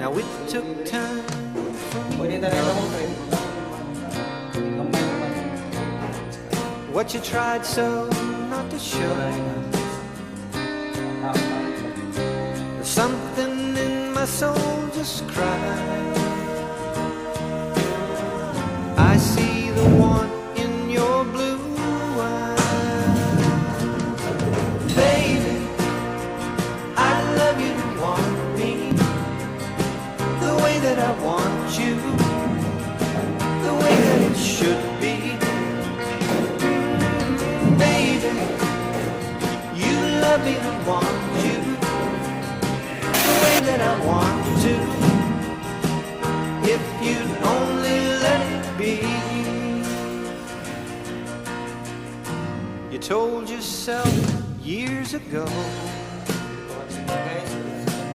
Now it took time for me Pwede to na rin know akong trip. Kamay naman. what you tried so not to show. Something in my soul just cried. I see the one in your blue eyes. Baby, I love you to want me the way that I want you, the way that it should be. Baby, you love me to want you the way that I want to, if you'd only let it be. You told yourself years ago